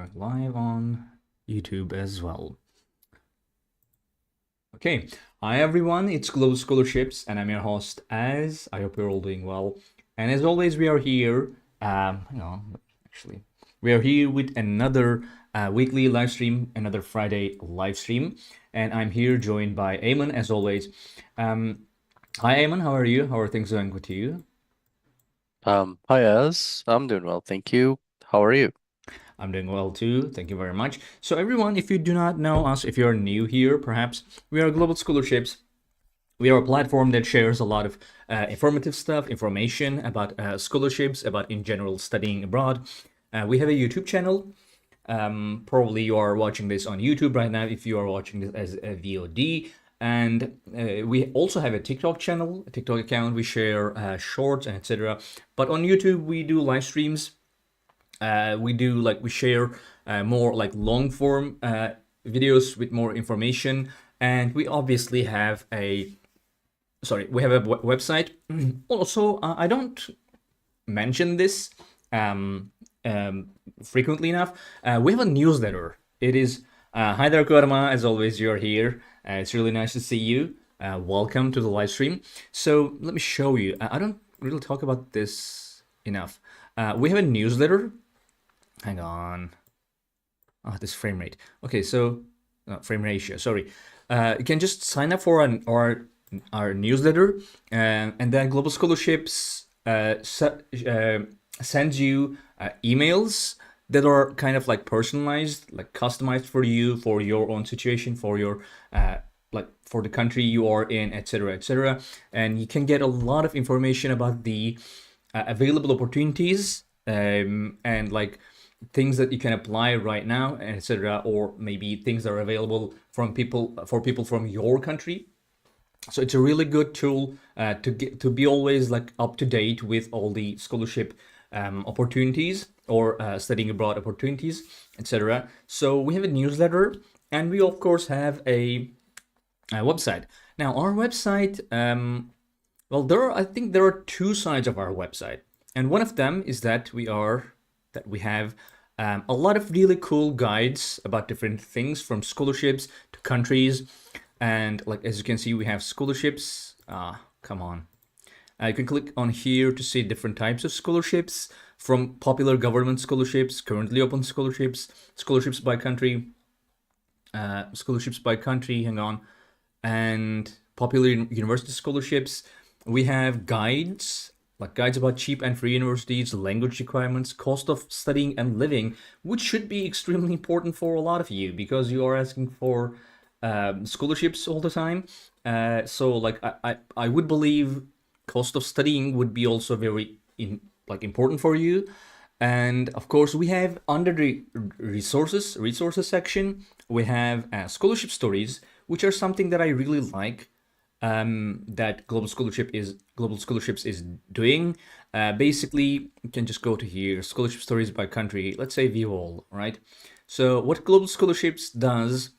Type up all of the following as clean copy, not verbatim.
going live on YouTube as well. Okay, hi everyone, it's Global Scholarships and I'm your host Az. I hope you're all doing well. And as always, we are here, we are here with another weekly live stream, another Friday live stream. And I'm here joined by Eamon as always. Hi Eamon, how are you? How are things going with you? Hi, Az. I'm doing well, thank you. How are you? I'm doing well too. Thank you very much. So, everyone, if you do not know us, if you're new here, perhaps we are Global Scholarships. We are a platform that shares a lot of informative stuff, information about scholarships, about in general studying abroad. We have a YouTube channel. Probably you are watching this on YouTube right now if you are watching this as a VOD. And we also have a TikTok channel, a TikTok account. We share shorts and etc. But on YouTube, we do live streams. We share more like long form videos with more information, and we obviously have a website. Also, I don't mention this um, frequently enough. We have a newsletter. It is hi there, Karma. As always, you're here. It's really nice to see you. Welcome to the live stream. So let me show you. I don't really talk about this enough. We have a newsletter. Hang on. Oh, this frame rate. Okay, so frame ratio. Sorry. You can just sign up for our newsletter, and then Global Scholarships sends you emails that are kind of like personalized, like customized for you, for your own situation, for your for the country you are in, etc., etc. And you can get a lot of information about the available opportunities and like things that you can apply right now, etc., or maybe things that are available from people from your country. So it's a really good tool to be always like up to date with all the scholarship opportunities or studying abroad opportunities, etc. So we have a newsletter, and we of course have a website. Now our website, I think there are two sides of our website, and one of them is that we have a lot of really cool guides about different things from scholarships to countries. And like as you can see, we have scholarships. Come on. You can click on here to see different types of scholarships, from popular government scholarships, currently open scholarships, scholarships by country, hang on, and popular university scholarships. We have guides, like guides about cheap and free universities, language requirements, cost of studying and living, which should be extremely important for a lot of you because you are asking for scholarships all the time. So like I would believe cost of studying would be also very important for you. And of course, we have under the resources section, we have scholarship stories, which are something that I really like. That Global Scholarships is doing. Basically, you can just go to here, scholarship stories by country. Let's say view all, right? So what Global Scholarships does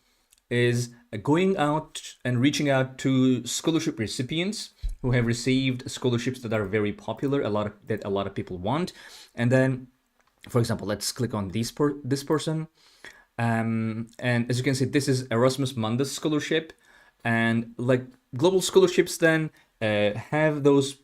is going out and reaching out to scholarship recipients who have received scholarships that are very popular, a lot of people want, and then, for example, let's click on this person, and as you can see, this is Erasmus Mundus scholarship, and like Global Scholarships then have those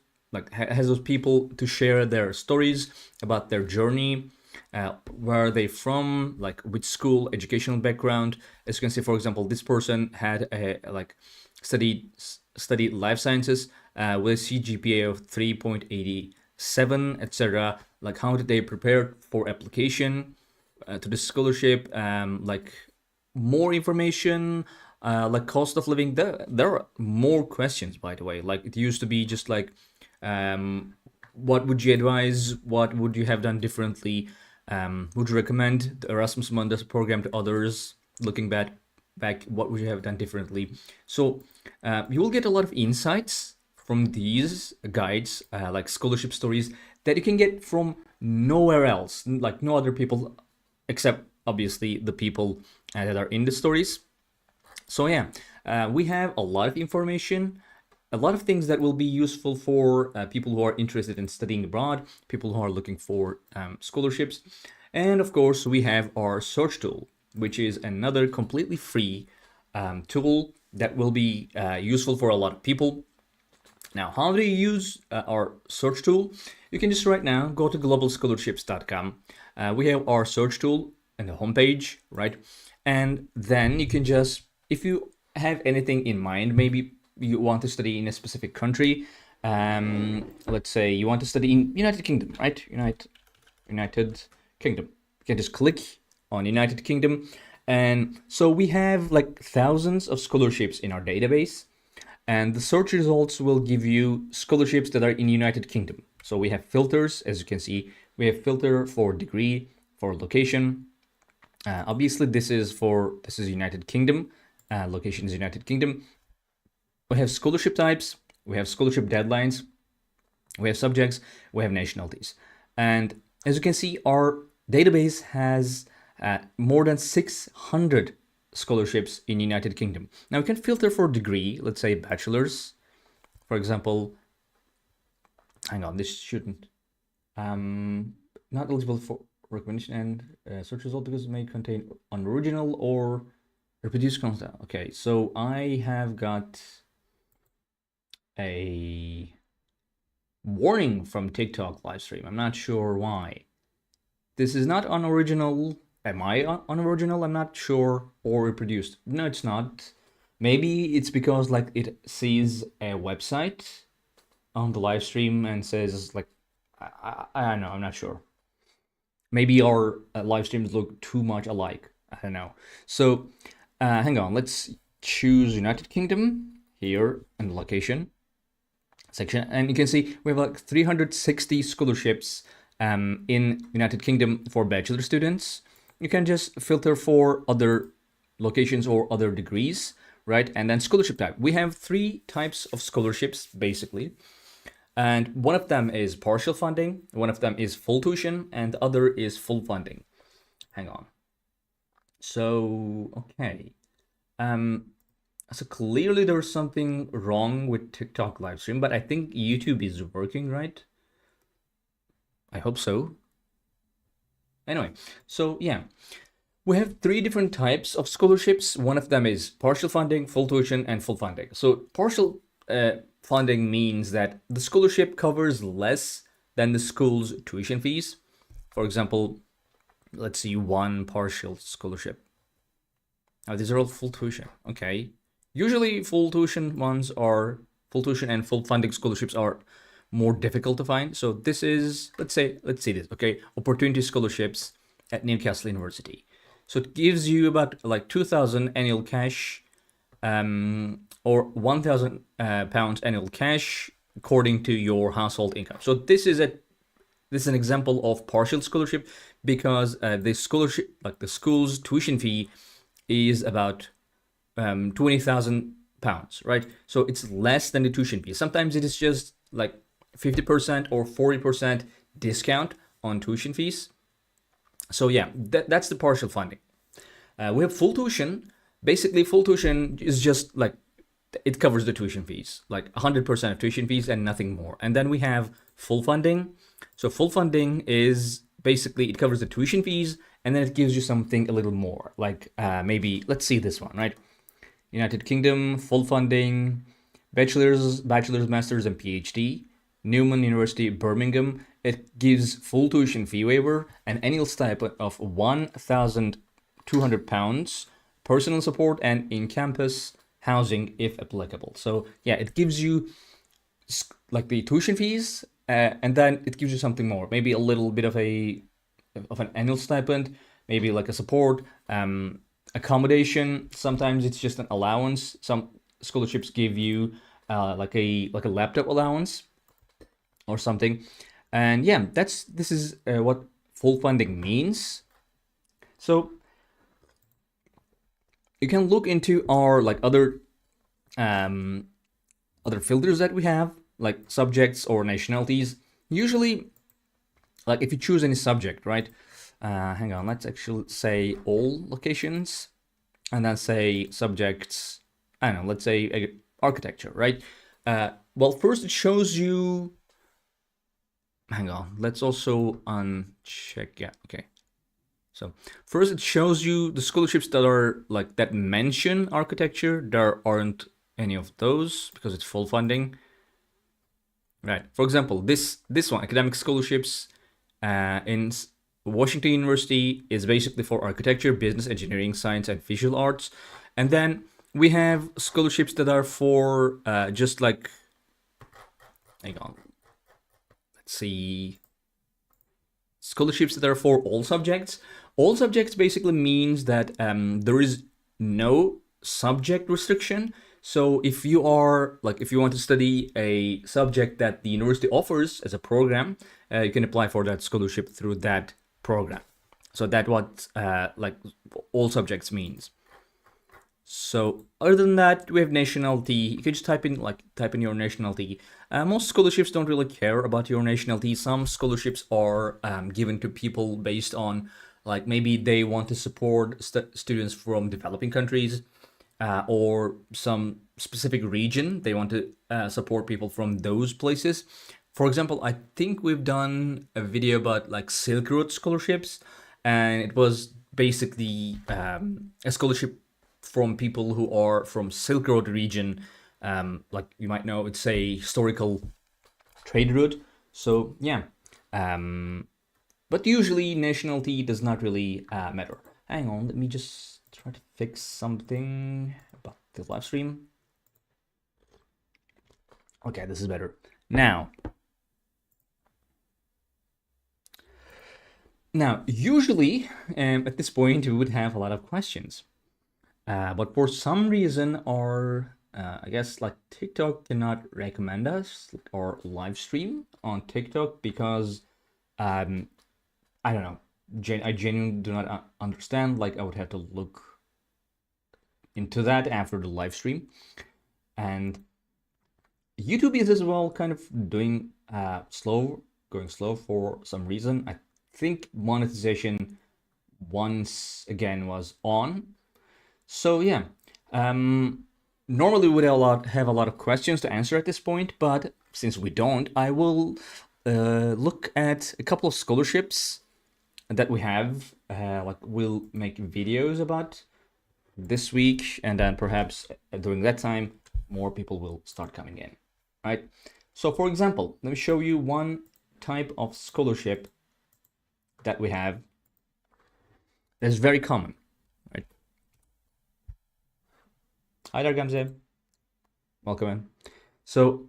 has those people to share their stories about their journey, where are they from, like which school, educational background. As you can see, for example, this person had a studied life sciences with a CGPA of 3.87, etc. Like how did they prepare for application to the scholarship, like more information, like cost of living. There are more questions, by the way. Like it used to be just like, what would you advise? What would you have done differently? Would you recommend the Erasmus Mundus program to others? Looking back, what would you have done differently? So you will get a lot of insights from these guides, like scholarship stories that you can get from nowhere else, like no other people except obviously the people that are in the stories. So yeah, we have a lot of information, a lot of things that will be useful for people who are interested in studying abroad, people who are looking for scholarships. And of course, we have our search tool, which is another completely free tool that will be useful for a lot of people. Now, how do you use our search tool? You can just right now go to globalscholarships.com. We have our search tool in the homepage, right? And then you can just, if you have anything in mind, maybe you want to study in a specific country. Let's say you want to study in United Kingdom, right? United Kingdom. You can just click on United Kingdom. And so we have like thousands of scholarships in our database. And the search results will give you scholarships that are in United Kingdom. So we have filters, as you can see. We have filter for degree, for location. Obviously, this is United Kingdom. Location is United Kingdom. We have scholarship types. We have scholarship deadlines. We have subjects. We have nationalities. And as you can see, our database has more than 600 scholarships in United Kingdom. Now we can filter for degree, let's say bachelor's, for example. Hang on, this shouldn't. Not eligible for recommendation and search result because it may contain unoriginal or reproduced content. Okay, so I have got a warning from TikTok Livestream. I'm not sure why. This is not unoriginal. Am I unoriginal? I'm not sure. Or reproduced. No, it's not. Maybe it's because like it sees a website on the live stream and says like, I don't know. I'm not sure. Maybe our live streams look too much alike. I don't know. So hang on. Let's choose United Kingdom here in the location section. And you can see we have like 360 scholarships in United Kingdom for bachelor students. You can just filter for other locations or other degrees, right? And then scholarship type. We have 3 types of scholarships, basically. And one of them is partial funding, one of them is full tuition, and the other is full funding. Hang on. So, okay. So clearly there's something wrong with TikTok live stream, but I think YouTube is working, right? I hope so. Anyway, so yeah, we have 3 different types of scholarships. One of them is partial funding, full tuition, and full funding. So partial funding means that the scholarship covers less than the school's tuition fees. For example, let's see one partial scholarship. Now these are all full tuition. Okay. Usually full tuition and full funding scholarships are more difficult to find. So this is, let's see this, okay? Opportunity scholarships at Newcastle University. So it gives you about like 2,000 annual cash or 1,000 pounds annual cash according to your household income. So this is an example of partial scholarship because the scholarship, like the school's tuition fee is about 20,000 pounds, right? So it's less than the tuition fee. Sometimes it is just like 50% or 40% discount on tuition fees. So yeah, that's the partial funding. We have full tuition. Basically, full tuition is just like, it covers the tuition fees, like 100% of tuition fees and nothing more. And then we have full funding. So full funding is basically, it covers the tuition fees and then it gives you something a little more. Like maybe, let's see this one, right? United Kingdom, full funding, bachelor's, master's, and PhD. Newman University, Birmingham. It gives full tuition fee waiver, an annual stipend of £1,200, personal support, and in-campus housing if applicable. So yeah, it gives you like the tuition fees, and then it gives you something more, maybe a little bit of an annual stipend, maybe like a support, accommodation. Sometimes it's just an allowance. Some scholarships give you like a laptop allowance or something. And yeah, this is what full funding means. So you can look into our like other filters that we have, like subjects or nationalities. Usually, like if you choose any subject, right? Hang on, let's actually say all locations, and then say subjects. I don't know, let's say architecture, right? Well, first it shows you. Hang on, let's also uncheck. Yeah, okay. So first, it shows you the scholarships that are like that mention architecture. There aren't any of those because it's full funding. Right. For example, this one, academic scholarships in Washington University, is basically for architecture, business, engineering, science, and visual arts. And then we have scholarships that are for just like, hang on, let's see, scholarships that are for all subjects. All subjects basically means that there is no subject restriction. So if you are like, if you want to study a subject that the university offers as a program, you can apply for that scholarship through that program. So that's what like all subjects means. So other than that, we have nationality. You can just type in your nationality. Most scholarships don't really care about your nationality. Some scholarships are given to people based on like maybe they want to support students from developing countries or some specific region. They want to support people from those places. For example, I think we've done a video about like Silk Road scholarships, and it was basically a scholarship from people who are from Silk Road region. Like you might know, it's a historical trade route. So yeah, but usually nationality does not really matter. Hang on, let me just try to fix something about the live stream. Okay, this is better. Now, usually at this point we would have a lot of questions. But for some reason, our I guess like TikTok cannot recommend us or live stream on TikTok because I don't know. I genuinely do not understand. Like I would have to look into that after the live stream, and YouTube is as well kind of doing going slow for some reason. I think monetization once again was on. So yeah, normally we'd have a lot of questions to answer at this point, but since we don't, I will look at a couple of scholarships that we have. Like we'll make videos about this week, and then perhaps during that time, more people will start coming in, right? So for example, let me show you one type of scholarship that we have that's very common, right? Hi there, Gamze. Welcome in. So,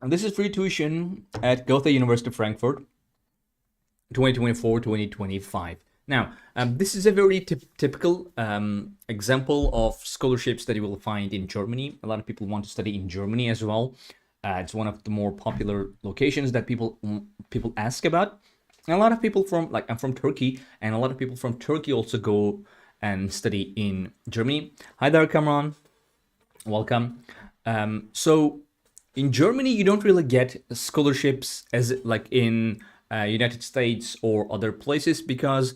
and this is free tuition at Goethe University Frankfurt, 2024-2025. Now, this is a very typical example of scholarships that you will find in Germany. A lot of people want to study in Germany as well. It's one of the more popular locations that people ask about. And a lot of people from, like, I'm from Turkey, and a lot of people from Turkey also go and study in Germany. Hi there, Cameron. Welcome. So in Germany, you don't really get scholarships as like in United States or other places because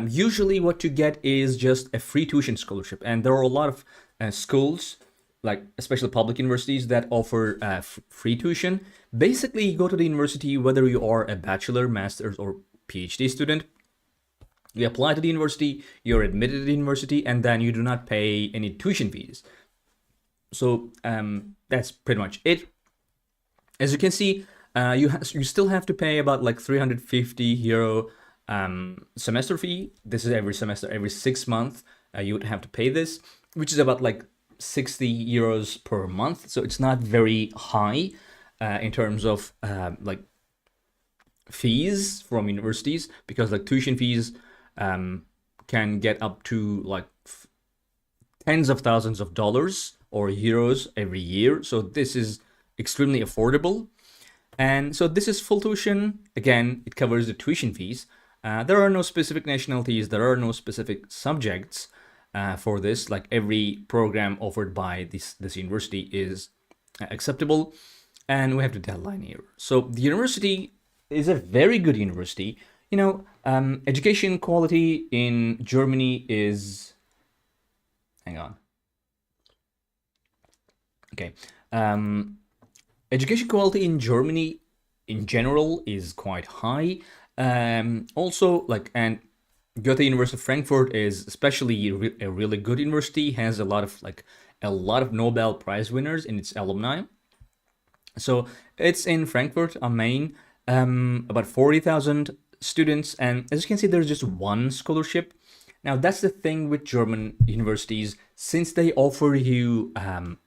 usually what you get is just a free tuition scholarship. And there are a lot of schools, like especially public universities, that offer free tuition. Basically, you go to the university, whether you are a bachelor, master's, or PhD student. You apply to the university, you're admitted to the university, and then you do not pay any tuition fees. So that's pretty much it. As you can see, you still have to pay about like 350 euro semester fee. This is every semester, every 6 months. You would have to pay this, which is about like 60 euros per month. So it's not very high in terms of like fees from universities, because like tuition fees can get up to like tens of thousands of dollars or euros every year. So this is extremely affordable. And so this is full tuition. Again, it covers the tuition fees. There are no specific nationalities. There are no specific subjects for this. Like every program offered by this university is acceptable. And we have the deadline here. So the university is a very good university. You know, education quality in Germany is... Hang on. Okay. Education quality in Germany in general is quite high, Also, like, and Goethe University of Frankfurt is especially a really good university. Has a lot of Nobel Prize winners in its alumni. So it's in Frankfurt am Main. About 40,000 students, and as you can see, there's just one scholarship. Now that's the thing with German universities, since they offer you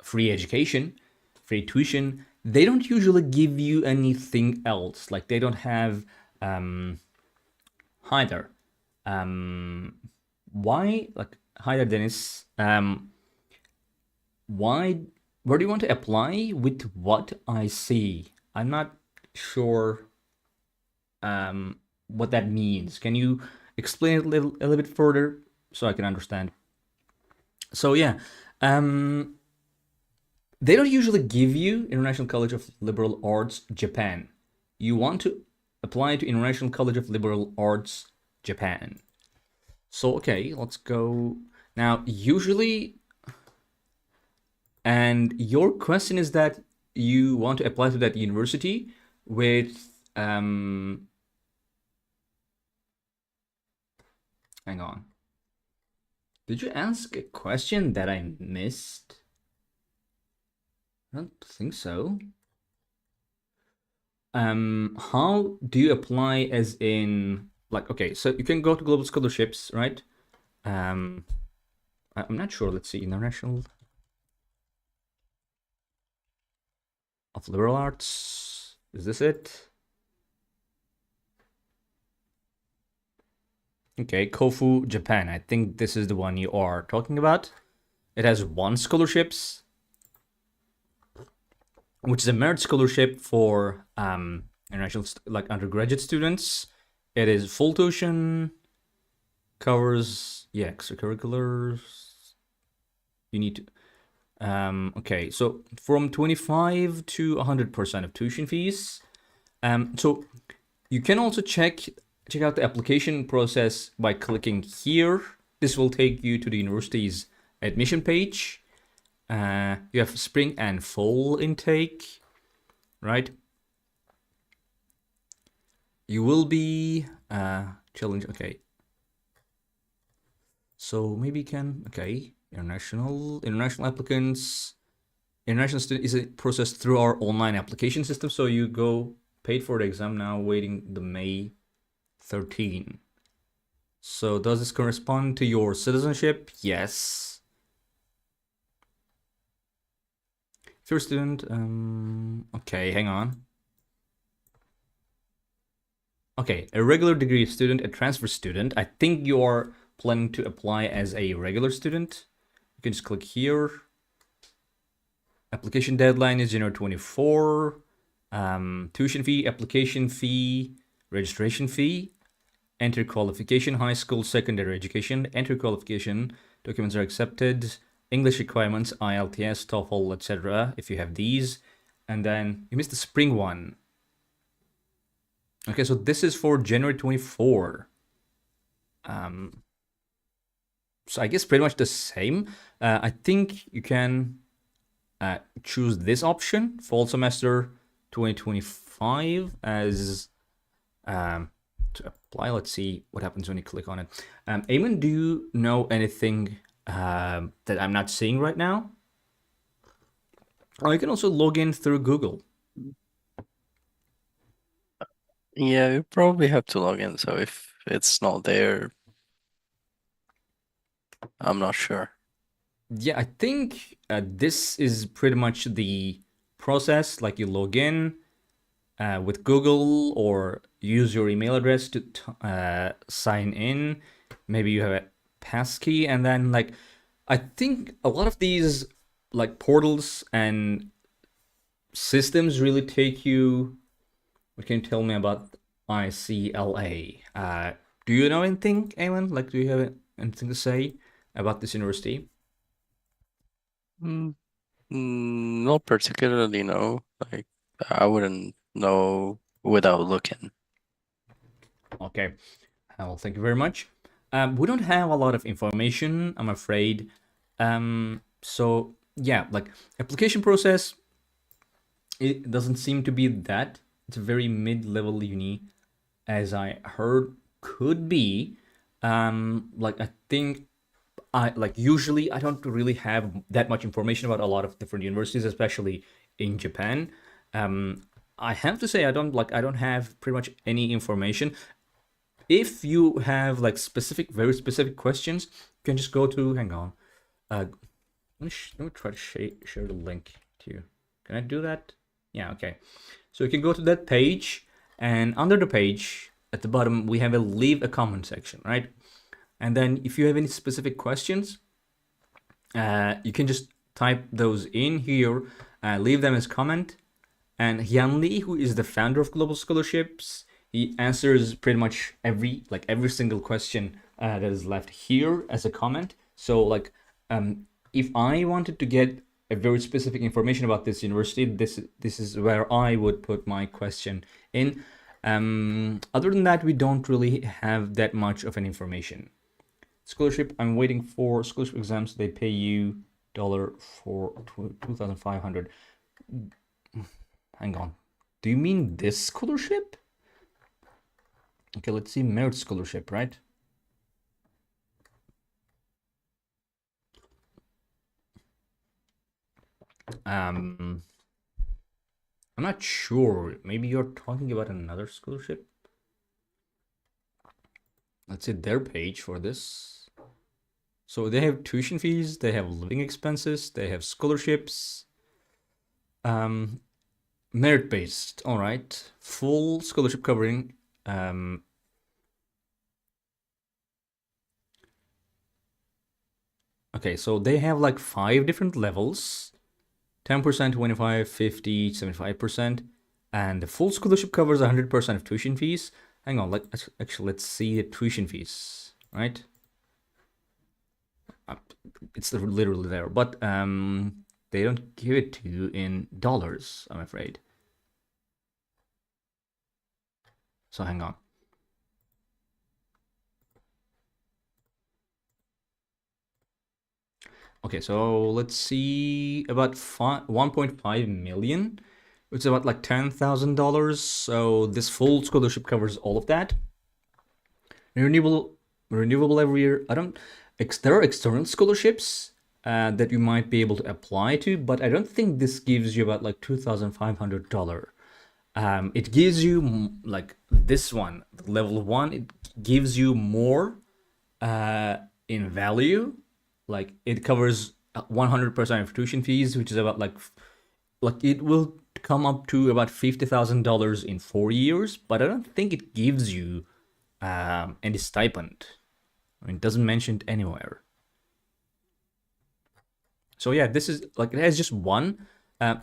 free education, free tuition. They don't usually give you anything else. Like they don't have hi there. Why like hi there, Dennis? Why where do you want to apply with what I see? I'm not sure what that means. Can you explain it a little bit further so I can understand? So yeah, um, they don't usually give you International College of Liberal Arts Japan. You want to apply to International College of Liberal Arts Japan. So okay, let's go now. Usually, and your question is that you want to apply to that university with hang on. Did you ask a question that I missed? I don't think so. How do you apply as in like okay, so you can go to global scholarships, right? I'm not sure. Let's see, International of Liberal Arts. Is this it? Okay, Kofu, Japan. I think this is the one you are talking about. It has one scholarships, which is a merit scholarship for international like undergraduate students. It is full tuition, covers extracurriculars. You need to okay, so from 25 to 100% of tuition fees. So you can also check out the application process by clicking here. This will take you to the university's admission page. You have spring and fall intake, right? You will be challenged. Okay. So maybe you can international applicants. International student is a process through our online application system. So you go paid for the exam now, waiting the May 13. So does this correspond to your citizenship? Yes. If you're a student, okay, hang on. Okay, a regular degree student, a transfer student. I think you are planning to apply as a regular student. You can just click here. Application deadline is January 24. Tuition fee, application fee, registration fee, entry qualification, high school, secondary education, entry qualification, documents are accepted, English requirements, IELTS, TOEFL, etc. if you have these. And then you missed the spring one. Okay, so this is for January 24. So I guess pretty much the same. I think you can choose this option, fall semester 2025 as to apply. Let's see what happens when you click on it. Eamon, do you know anything that I'm not seeing right now? Or you can also log in through Google. Yeah, you probably have to log in, so if it's not there, I'm not sure. Yeah, I think this is pretty much the process. Like you log in with Google or use your email address to sign in. Maybe you have a passkey, and then like I think a lot of these like portals and systems really take you. What can you tell me about ICLA? Do you know anything, Eamon? Like, do you have anything to say about this university? Mm, not particularly, no. Like, I wouldn't know without looking. Okay, well, thank you very much. We don't have a lot of information, I'm afraid. So yeah, like application process, it doesn't seem to be that. It's a very mid-level uni. as I heard, could be like I think I like usually I don't really have that much information about a lot of different universities, especially in Japan. Um, I have to say I don't have pretty much any information. If you have like very specific questions, you can just go to hang on. Let me try to share the link to you. Can I do that? Yeah, okay. So you can go to that page, and under the page at the bottom we have a leave a comment section, right? And then if you have any specific questions, you can just type those in here, leave them as comment. And Hyun Lee, who is the founder of Global Scholarships, he answers pretty much every single question that is left here as a comment. So if I wanted to get a very specific information about this university, this is where I would put my question in. Other than that, we don't really have that much of an information. Scholarship, I'm waiting for scholarship exams. They pay you dollar for 2,500. Hang on. Do you mean this scholarship? Okay, let's see merit scholarship, right? I'm not sure. Maybe you're talking about another scholarship. Let's see their page for this. So they have tuition fees, they have living expenses, they have scholarships. Merit based, all right. Full scholarship covering. Okay, so they have like 5 different levels. 10%, 25, 50, 75%. And the full scholarship covers 100% of tuition fees. Hang on, let's see the tuition fees, right? It's literally there, but they don't give it to you in dollars, I'm afraid. So hang on. Okay, so let's see about 1.5 million. It's about like $10,000. So this full scholarship covers all of that. Renewable every year. There are external scholarships that you might be able to apply to, but I don't think this gives you about like $2,500. It gives you like this one, level 1. It gives you more in value. Like it covers 100% of tuition fees, which is about like it will come up to about $50,000 in 4 years, but I don't think it gives you any stipend. I mean, it doesn't mention it anywhere. So yeah, this is like it has just one.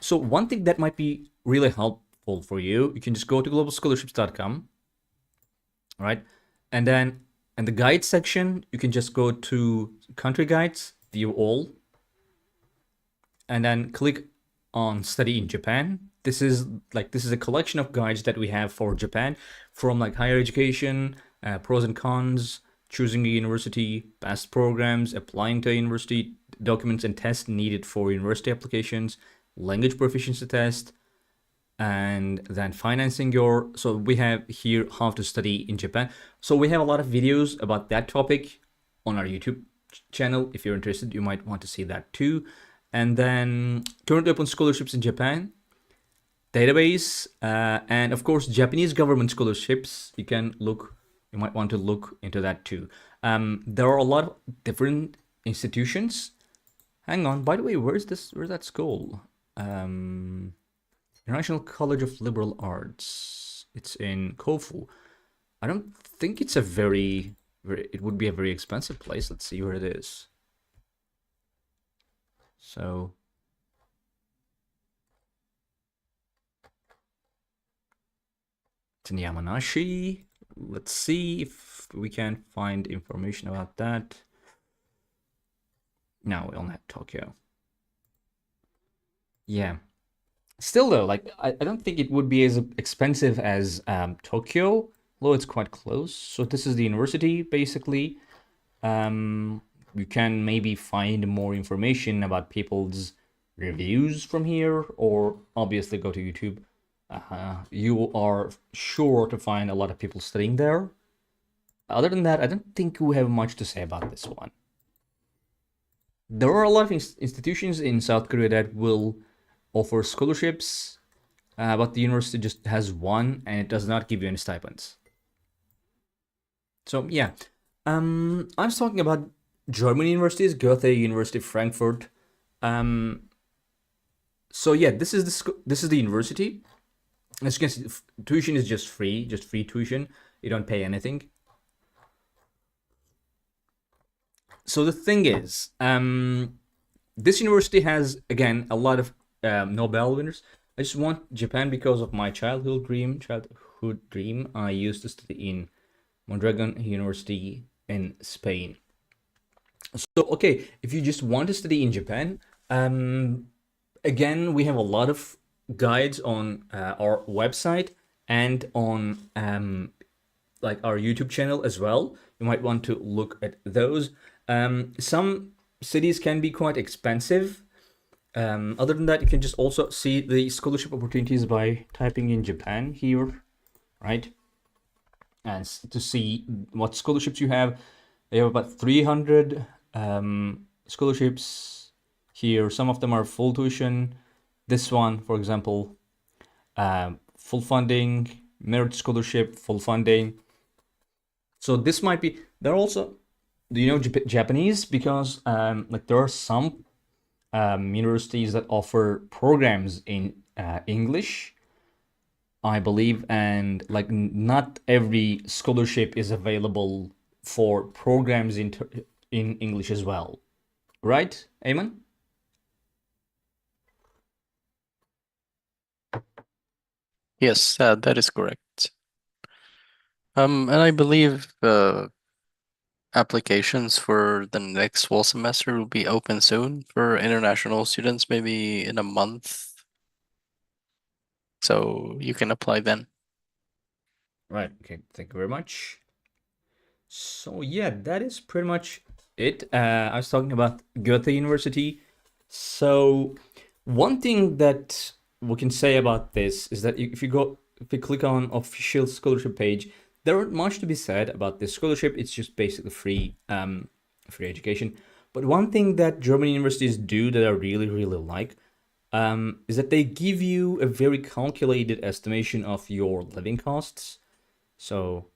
So one thing that might be really helpful for you, you can just go to globalscholarships.com, right? And then in the guide section, you can just go to country guides, view all, and then click on study in Japan. This is a collection of guides that we have for Japan, from like higher education, pros and cons, choosing a university, past programs, applying to a university, documents and tests needed for university applications, language proficiency test, and then financing your. So we have here how to study in Japan. So we have a lot of videos about that topic on our YouTube channel. If you're interested, you might want to see that too. And then currently open scholarships in Japan database, and of course Japanese government scholarships. You might want to look into that too. There are a lot of different institutions. Hang on, by the way, where's that school? International College of Liberal Arts. It's in Kofu. I don't think it's it would be a very expensive place. Let's see where it is. So it's in Yamanashi. Let's see if we can find information about that. No, we only have Tokyo. Yeah. Still though, like I don't think it would be as expensive as Tokyo, although it's quite close. So this is the university basically. You can maybe find more information about people's reviews from here, or obviously go to YouTube. You are sure to find a lot of people studying there. Other than that, I don't think we have much to say about this one. There are a lot of institutions in South Korea that will offer scholarships, but the university just has one and it does not give you any stipends. So yeah, I was talking about German universities, Goethe University, Frankfurt. Um, so yeah, this is the university. As you can see, tuition is just free tuition. You don't pay anything. So the thing is, this university has again a lot of Nobel winners. I just want Japan because of my childhood dream. I used to study in Mondragon University in Spain. So okay, if you just want to study in Japan, again we have a lot of guides on our website and on like our YouTube channel as well. You might want to look at those. Some cities can be quite expensive. Other than that, you can just also see the scholarship opportunities by typing in Japan here, right? And to see what scholarships you have. They have about 300 scholarships here. Some of them are full tuition. This one, for example, full funding, merit scholarship, full funding. So this might be, they're also, do you know Japanese? Because like there are some universities that offer programs in English, I believe, and like not every scholarship is available for programs in English as well, right, Eamon? Yes, that is correct. And I believe applications for the next fall semester will be open soon for international students, maybe in a month. So you can apply then. Right. Okay. Thank you very much. So yeah, that is pretty much it. I was talking about Goethe University. So one thing that we can say about this is that if you click on official scholarship page, there aren't much to be said about this scholarship. It's just basically free education. But one thing that German universities do that I really like is that they give you a very calculated estimation of your living costs. So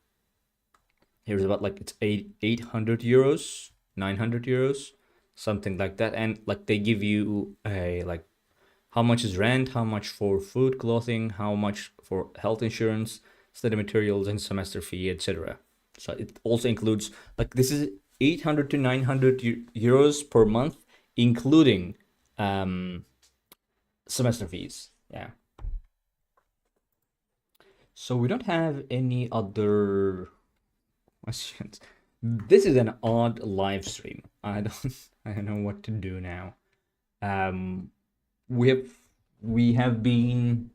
here's about like it's 800 euros, 900 euros, something like that, and like they give you a like how much is rent, how much for food, clothing, how much for health insurance, study materials, and semester fee, etc. So it also includes like this is 800 to 900 euros per month, including semester fees. Yeah. So we don't have any other questions. This is an odd live stream. I don't know what to do now. Um, we have we have been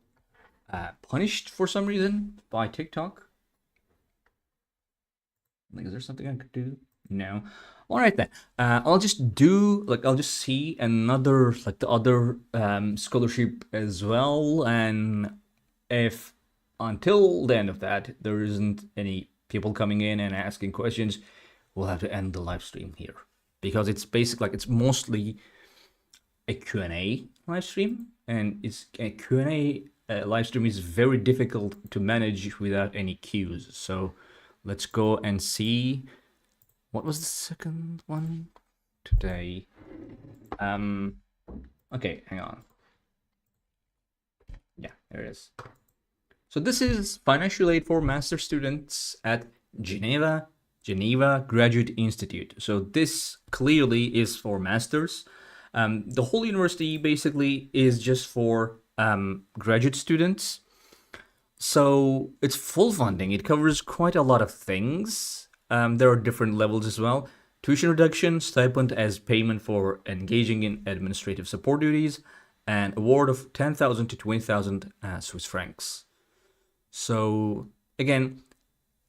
punished for some reason by TikTok. Like, is there something I could do? No. All right then. I'll just see another like the other scholarship as well, and if until the end of that there isn't any people coming in and asking questions, we'll have to end the live stream here because it's basically like it's mostly a Q&A live stream, and it's a Q&A live stream is very difficult to manage without any cues. So let's go and see what was the second one today. Okay, hang on. Yeah, there it is. So this is financial aid for master students at Geneva Graduate Institute. So this clearly is for masters. The whole university basically is just for graduate students. So it's full funding. It covers quite a lot of things. There are different levels as well. Tuition reduction, stipend as payment for engaging in administrative support duties, and award of 10,000 to 20,000 Swiss francs. So again,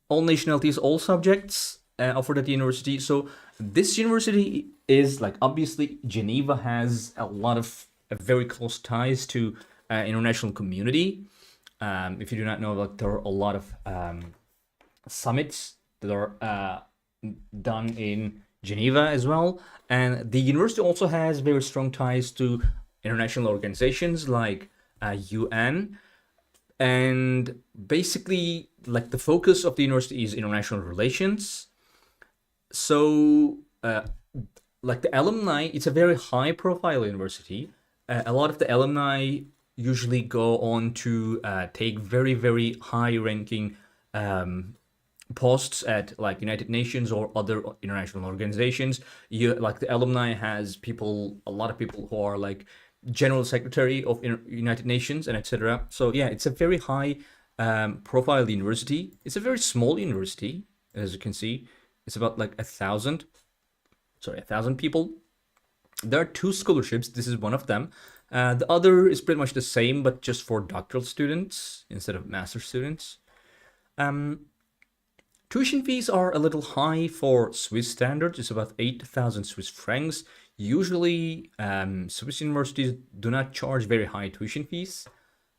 all nationalities, all subjects offered at the university. So this university is like obviously Geneva has a lot of very close ties to international community. If you do not know, like, there are a lot of summits that are done in Geneva as well. And the university also has very strong ties to international organizations like UN. And basically, like, the focus of the university is international relations. So, like, the alumni, it's a very high profile university. A lot of the alumni usually go on to take very, very high ranking posts at like United Nations or other international organizations. You like the alumni has people, a lot of people who are like general secretary of United Nations and etc. So yeah, it's a very high profile university. It's a very small university, as you can see. It's about like 1,000 people. There are two scholarships. This is one of them. The other is pretty much the same, but just for doctoral students instead of master students. Tuition fees are a little high for Swiss standards. It's about 8,000 Swiss francs. Usually, Swiss universities do not charge very high tuition fees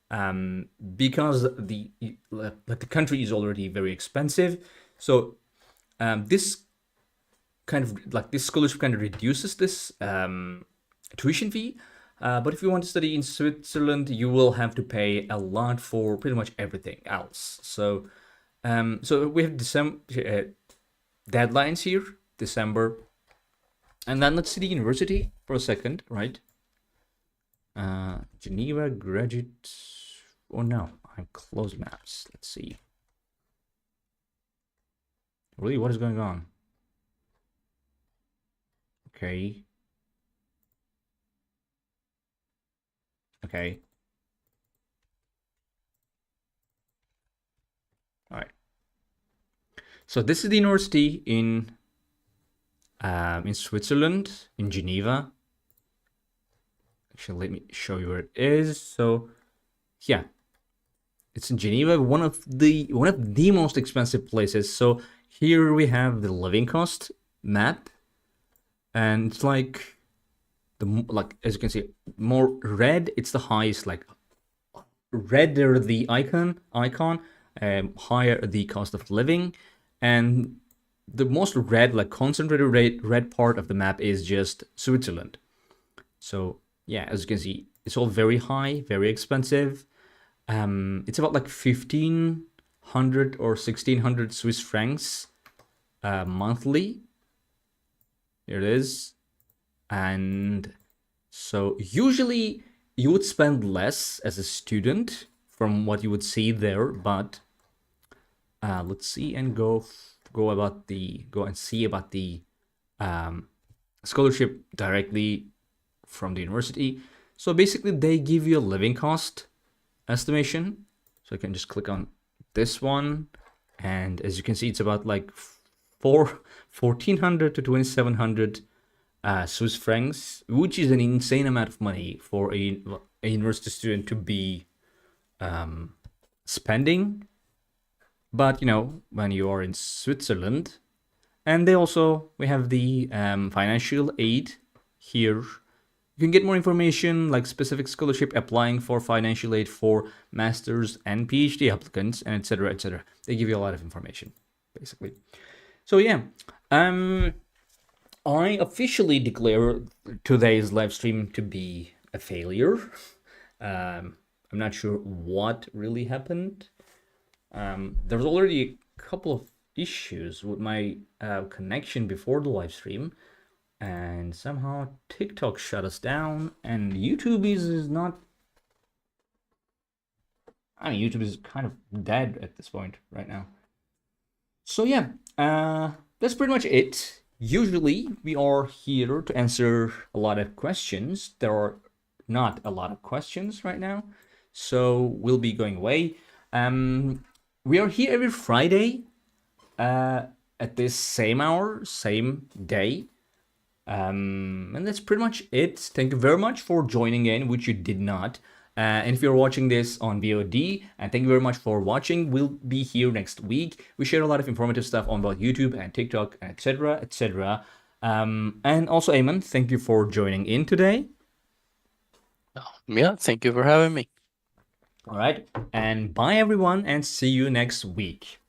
because the country is already very expensive. So this kind of like this scholarship kind of reduces this tuition fee. But if you want to study in Switzerland, you will have to pay a lot for pretty much everything else. So we have December deadlines here, December, and then let's see the university for a second, right? Geneva graduate. Oh no, I'm closed maps. Let's see. Really, what is going on? Okay. Okay. All right. So this is the university in Switzerland, in Geneva. Actually, let me show you where it is. So, yeah, it's in Geneva, one of the most expensive places. So here we have the living cost map, and it's like as you can see, more red. It's the highest, like redder the icon, higher the cost of living, and the most red, like concentrated red part of the map is just Switzerland. So yeah, as you can see, it's all very high, very expensive. It's about like 1,500 or 1,600 Swiss francs monthly. Here it is. And so usually you would spend less as a student from what you would see there, but let's see and go and see about the scholarship directly from the university. So basically, they give you a living cost estimation. So I can just click on this one, and as you can see, it's about like 1,400 to 2,700 Swiss francs, which is an insane amount of money for a university student to be spending. But you know, when you are in Switzerland, and we have the financial aid here. You can get more information like specific scholarship applying for financial aid for masters and PhD applicants, and etc. etc. They give you a lot of information, basically. So yeah, I officially declare today's live stream to be a failure. I'm not sure what really happened. There was already a couple of issues with my connection before the live stream, and somehow TikTok shut us down, and YouTube is not. I mean, YouTube is kind of dead at this point right now. So yeah, that's pretty much it. Usually, we are here to answer a lot of questions. There are not a lot of questions right now, so we'll be going away. We are here every Friday at this same hour, same day. And that's pretty much it. Thank you very much for joining in, which you did not. And if you're watching this on VOD, and thank you very much for watching. We'll be here next week. We share a lot of informative stuff on both YouTube and TikTok, etc., etc. And also, Eamon, thank you for joining in today. Yeah, thank you for having me. All right, and bye everyone, and see you next week.